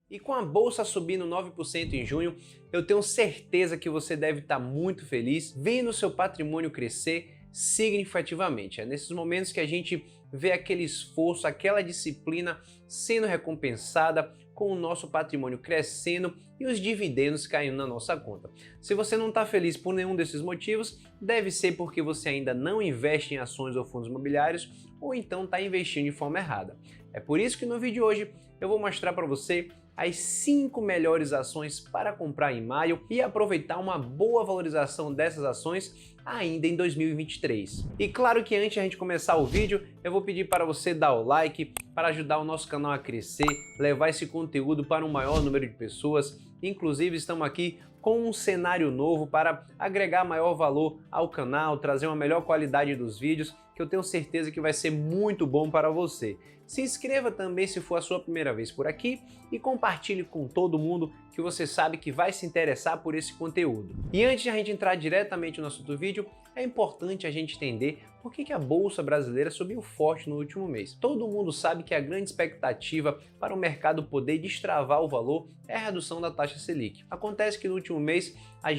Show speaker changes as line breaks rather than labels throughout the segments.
E com a bolsa subindo 9% em junho, eu tenho certeza que você deve estar muito feliz vendo o seu patrimônio crescer significativamente. É nesses momentos que a gente vê aquele esforço, aquela disciplina sendo recompensada, com o nosso patrimônio crescendo e os dividendos caindo na nossa conta. Se você não está feliz por nenhum desses motivos, deve ser porque você ainda não investe em ações ou fundos imobiliários ou então está investindo de forma errada. É por isso que no vídeo de hoje eu vou mostrar para você as 5 melhores ações para comprar em maio e aproveitar uma boa valorização dessas ações ainda em 2023. E claro que antes de a gente começar o vídeo, eu vou pedir para você dar o like para ajudar o nosso canal a crescer, levar esse conteúdo para um maior número de pessoas. Inclusive, estamos aqui com um cenário novo para agregar maior valor ao canal, trazer uma melhor qualidade dos vídeos, que eu tenho certeza que vai ser muito bom para você. Se inscreva também se for a sua primeira vez por aqui e compartilhe com todo mundo que você sabe que vai se interessar por esse conteúdo. E antes de a gente entrar diretamente no assunto do vídeo, é importante a gente entender por que a Bolsa Brasileira subiu forte no último mês. Todo mundo sabe que a grande expectativa para o mercado poder destravar o valor é a redução da taxa Selic. Acontece que no último mês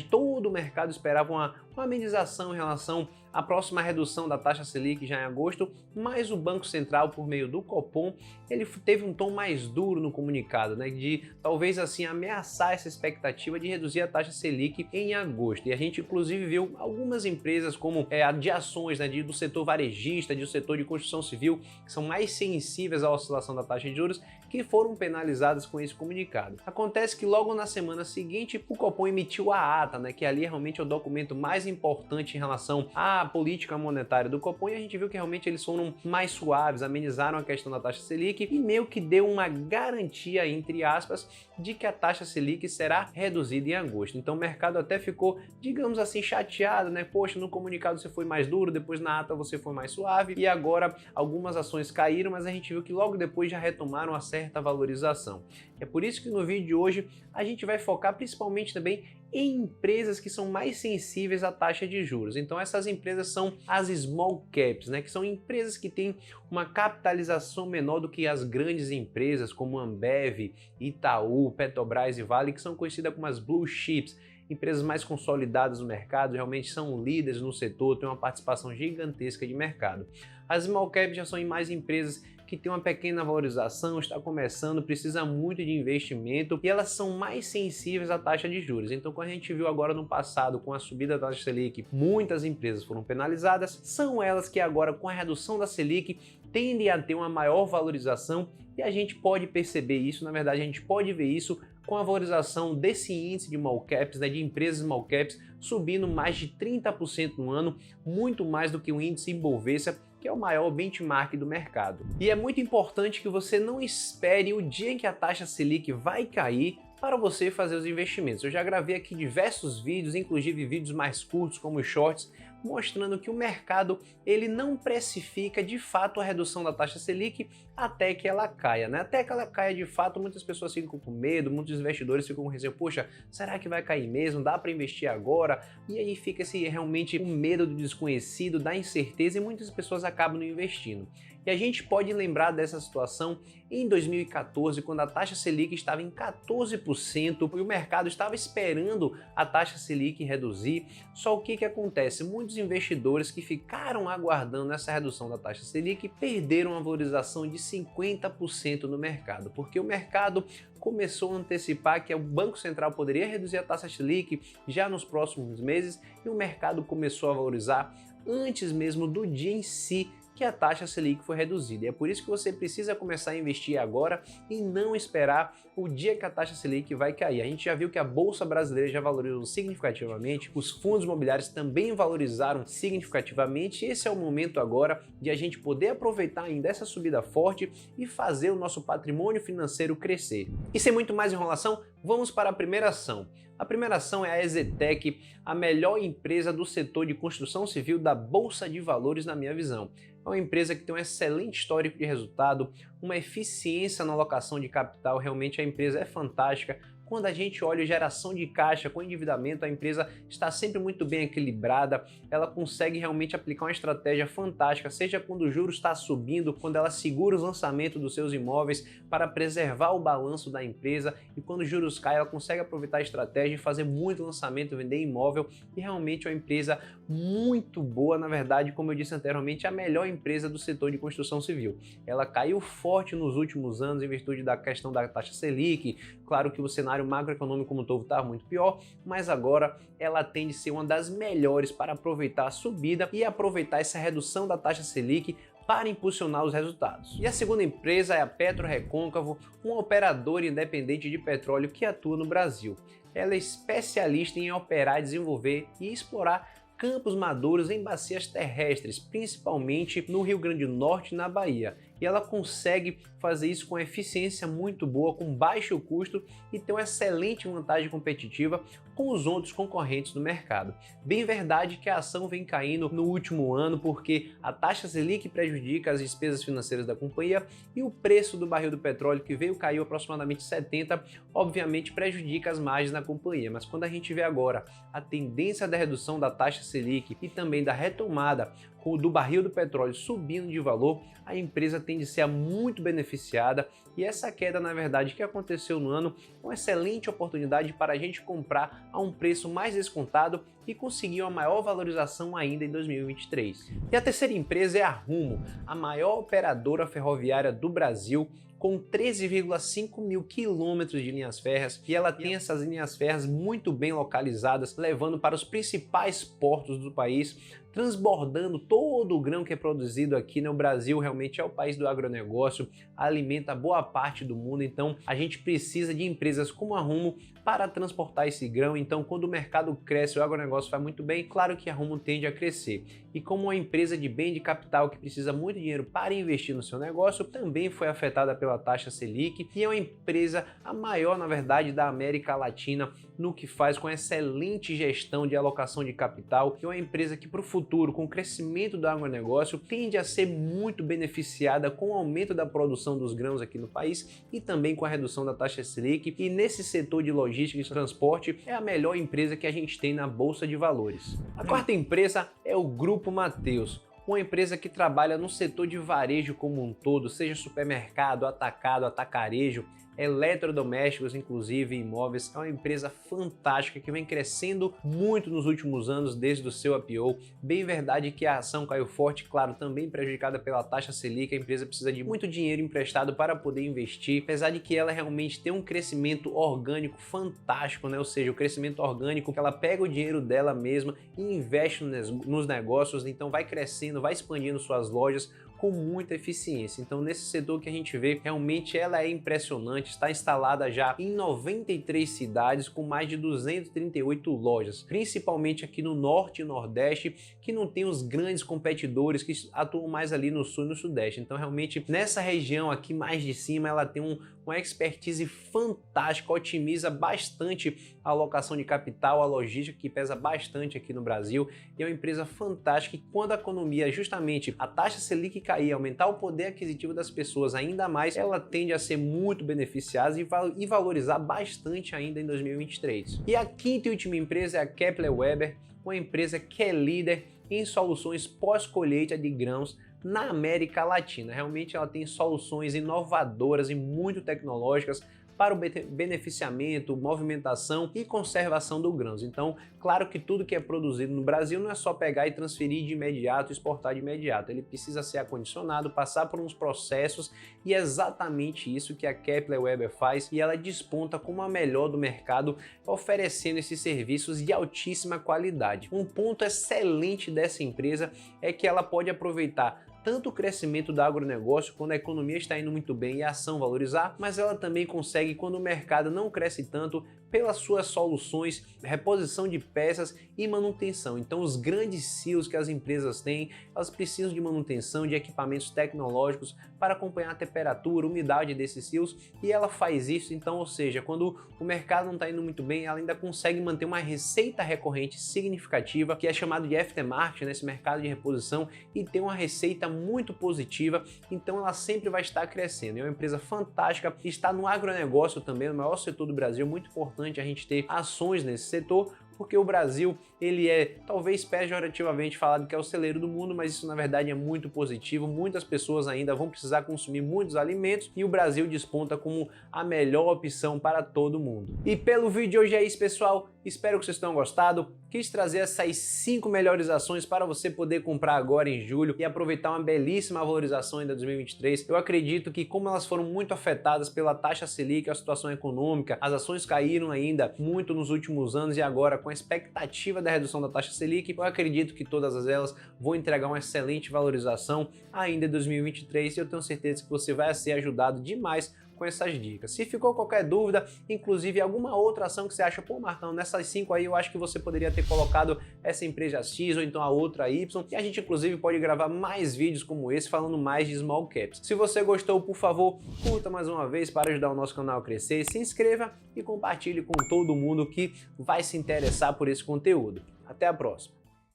todo o mercado esperava uma amenização em relação à próxima redução da taxa Selic já em agosto, mas o Banco Central, por meio do Copom, ele teve um tom mais duro no comunicado, de talvez assim ameaçar essa expectativa de reduzir a taxa Selic em agosto. E a gente inclusive viu algumas empresas como a de ações do setor varejista, do setor de construção civil, que são mais sensíveis à oscilação da taxa de juros, que foram penalizadas com esse comunicado. Acontece que logo na semana seguinte o Copom emitiu a ata, que ali realmente é o documento mais importante em relação à política monetária do Copom, e a gente viu que realmente eles foram mais suaves, amenizaram a questão da taxa Selic e meio que deu uma garantia, entre aspas, de que a taxa Selic será reduzida em agosto. Então o mercado até ficou, digamos assim, chateado, Poxa, no comunicado você foi mais duro, depois na ata você foi mais suave, e agora algumas ações caíram, mas a gente viu que logo depois já retomaram uma certa valorização. É por isso que no vídeo de hoje a gente vai focar principalmente também em empresas que são mais sensíveis à taxa de juros. Então essas empresas são as small caps, que são empresas que têm uma capitalização menor do que as grandes empresas como Ambev, Itaú, Petrobras e Vale, que são conhecidas como as blue chips. Empresas mais consolidadas no mercado, realmente são líderes no setor, têm uma participação gigantesca de mercado. As small caps já são mais empresas que têm uma pequena valorização, está começando, precisa muito de investimento e elas são mais sensíveis à taxa de juros. Então, como a gente viu agora no passado com a subida da taxa Selic, muitas empresas foram penalizadas, são elas que agora com a redução da Selic tendem a ter uma maior valorização e a gente pode perceber isso, na verdade a gente pode ver isso com a valorização desse índice de small caps, de empresas small caps, subindo mais de 30% no ano, muito mais do que o índice Ibovespa, que é o maior benchmark do mercado. E é muito importante que você não espere o dia em que a taxa Selic vai cair para você fazer os investimentos. Eu já gravei aqui diversos vídeos, inclusive vídeos mais curtos como os shorts, mostrando que o mercado ele não precifica de fato a redução da taxa Selic até que ela caia, Até que ela caia de fato, muitas pessoas ficam com medo, muitos investidores ficam com receio, poxa, será que vai cair mesmo? Dá para investir agora? E aí fica realmente o medo do desconhecido, da incerteza e muitas pessoas acabam não investindo. E a gente pode lembrar dessa situação em 2014, quando a taxa Selic estava em 14% e o mercado estava esperando a taxa Selic reduzir. Só o que acontece? Muitos investidores que ficaram aguardando essa redução da taxa Selic perderam a valorização de 50% no mercado, porque o mercado começou a antecipar que o Banco Central poderia reduzir a taxa Selic já nos próximos meses e o mercado começou a valorizar antes mesmo do dia em si que a taxa Selic foi reduzida. E é por isso que você precisa começar a investir agora e não esperar o dia que a taxa Selic vai cair. A gente já viu que a Bolsa Brasileira já valorizou significativamente, os fundos imobiliários também valorizaram significativamente. Esse é o momento agora de a gente poder aproveitar ainda essa subida forte e fazer o nosso patrimônio financeiro crescer. E sem muito mais enrolação, vamos para a primeira ação. A primeira ação é a EZTEC, a melhor empresa do setor de construção civil da Bolsa de Valores, na minha visão. É uma empresa que tem um excelente histórico de resultado, uma eficiência na alocação de capital, realmente a empresa é fantástica. Quando a gente olha a geração de caixa com endividamento, a empresa está sempre muito bem equilibrada, ela consegue realmente aplicar uma estratégia fantástica, seja quando o juros está subindo, quando ela segura os lançamentos dos seus imóveis para preservar o balanço da empresa, e quando os juros caem, ela consegue aproveitar a estratégia e fazer muito lançamento, vender imóvel, e realmente é uma empresa muito boa, na verdade, como eu disse anteriormente, a melhor empresa do setor de construção civil. Ela caiu forte nos últimos anos em virtude da questão da taxa Selic, claro que o cenário macroeconômico como um todo está muito pior, mas agora ela tende a ser uma das melhores para aproveitar a subida e aproveitar essa redução da taxa Selic para impulsionar os resultados. E a segunda empresa é a PetroRecôncavo, uma operadora independente de petróleo que atua no Brasil. Ela é especialista em operar, desenvolver e explorar campos maduros em bacias terrestres, principalmente no Rio Grande do Norte e na Bahia. E ela consegue fazer isso com eficiência muito boa, com baixo custo e tem uma excelente vantagem competitiva com os outros concorrentes do mercado. Bem verdade que a ação vem caindo no último ano porque a taxa Selic prejudica as despesas financeiras da companhia e o preço do barril do petróleo, que caiu aproximadamente 70, obviamente prejudica as margens da companhia. Mas quando a gente vê agora a tendência da redução da taxa Selic e também da retomada do barril do petróleo subindo de valor, a empresa tende a ser muito beneficiada, e essa queda, na verdade, que aconteceu no ano, é uma excelente oportunidade para a gente comprar a um preço mais descontado e conseguir uma maior valorização ainda em 2023. E a terceira empresa é a Rumo, a maior operadora ferroviária do Brasil, com 13,5 mil quilômetros de linhas férreas, e ela tem essas linhas férreas muito bem localizadas, levando para os principais portos do país, transbordando todo o grão que é produzido aqui no Brasil. Realmente é o país do agronegócio, alimenta boa parte do mundo, então a gente precisa de empresas como a Rumo para transportar esse grão. Então quando o mercado cresce, o agronegócio vai muito bem, claro que a Rumo tende a crescer. E como uma empresa de bem de capital que precisa muito dinheiro para investir no seu negócio, também foi afetada pela taxa Selic, e é uma empresa a maior, na verdade, da América Latina no que faz, com excelente gestão de alocação de capital, e é uma empresa que para o futuro, com o crescimento do agronegócio, tende a ser muito beneficiada com o aumento da produção dos grãos aqui no país e também com a redução da taxa Selic. E nesse setor de logística e transporte é a melhor empresa que a gente tem na Bolsa de Valores. A quarta empresa é o Grupo Mateus, uma empresa que trabalha no setor de varejo como um todo, seja supermercado, atacado, atacarejo, eletrodomésticos, inclusive imóveis. É uma empresa fantástica que vem crescendo muito nos últimos anos desde o seu IPO. Bem verdade que a ação caiu forte, claro, também prejudicada pela taxa Selic. A empresa precisa de muito dinheiro emprestado para poder investir, apesar de que ela realmente tem um crescimento orgânico fantástico, né? Ou seja, o crescimento orgânico, que ela pega o dinheiro dela mesma e investe nos negócios, então vai crescendo, vai expandindo suas lojas com muita eficiência. Então nesse setor que a gente vê, realmente ela é impressionante, está instalada já em 93 cidades com mais de 238 lojas, principalmente aqui no Norte e Nordeste, que não tem os grandes competidores que atuam mais ali no Sul e no Sudeste. Então realmente nessa região aqui mais de cima ela tem uma expertise fantástica, otimiza bastante a alocação de capital, a logística, que pesa bastante aqui no Brasil, e é uma empresa fantástica. E quando a economia, justamente a taxa Selic cair, aumentar o poder aquisitivo das pessoas ainda mais, ela tende a ser muito beneficiada e valorizar bastante ainda em 2023. E a quinta e última empresa é a Kepler Weber, uma empresa que é líder em soluções pós-colheita de grãos na América Latina. Realmente ela tem soluções inovadoras e muito tecnológicas para o beneficiamento, movimentação e conservação do grãos. Então, claro que tudo que é produzido no Brasil não é só pegar e transferir de imediato, exportar de imediato. Ele precisa ser acondicionado, passar por uns processos, e é exatamente isso que a Kepler Weber faz, e ela desponta como a melhor do mercado, oferecendo esses serviços de altíssima qualidade. Um ponto excelente dessa empresa é que ela pode aproveitar tanto o crescimento do agronegócio, quando a economia está indo muito bem e a ação valorizar, mas ela também consegue, quando o mercado não cresce tanto, pelas suas soluções, reposição de peças e manutenção. Então os grandes silos que as empresas têm, elas precisam de manutenção, de equipamentos tecnológicos para acompanhar a temperatura, umidade desses silos, e ela faz isso. Então, ou seja, quando o mercado não está indo muito bem, ela ainda consegue manter uma receita recorrente significativa, que é chamado de aftermarket, nesse mercado de reposição, e tem uma receita muito positiva, então ela sempre vai estar crescendo. É uma empresa fantástica, está no agronegócio também, no maior setor do Brasil. É muito importante a gente ter ações nesse setor, porque o Brasil, ele é talvez pejorativamente falado que é o celeiro do mundo, mas isso na verdade é muito positivo. Muitas pessoas ainda vão precisar consumir muitos alimentos e o Brasil desponta como a melhor opção para todo mundo. E pelo vídeo de hoje é isso, pessoal. Espero que vocês tenham gostado. Quis trazer essas 5 melhores ações para você poder comprar agora em julho e aproveitar uma belíssima valorização ainda 2023. Eu acredito que como elas foram muito afetadas pela taxa Selic, a situação econômica, as ações caíram ainda muito nos últimos anos e agora com a expectativa da redução da taxa Selic, eu acredito que todas elas vão entregar uma excelente valorização ainda em 2023 e eu tenho certeza que você vai ser ajudado demais com essas dicas. Se ficou qualquer dúvida, inclusive alguma outra ação que você acha, pô Marcão, nessas 5 aí eu acho que você poderia ter colocado essa empresa X ou então a outra Y, e a gente inclusive pode gravar mais vídeos como esse falando mais de small caps. Se você gostou, por favor, curta mais uma vez para ajudar o nosso canal a crescer, se inscreva e compartilhe com todo mundo que vai se interessar por esse conteúdo. Até a próxima!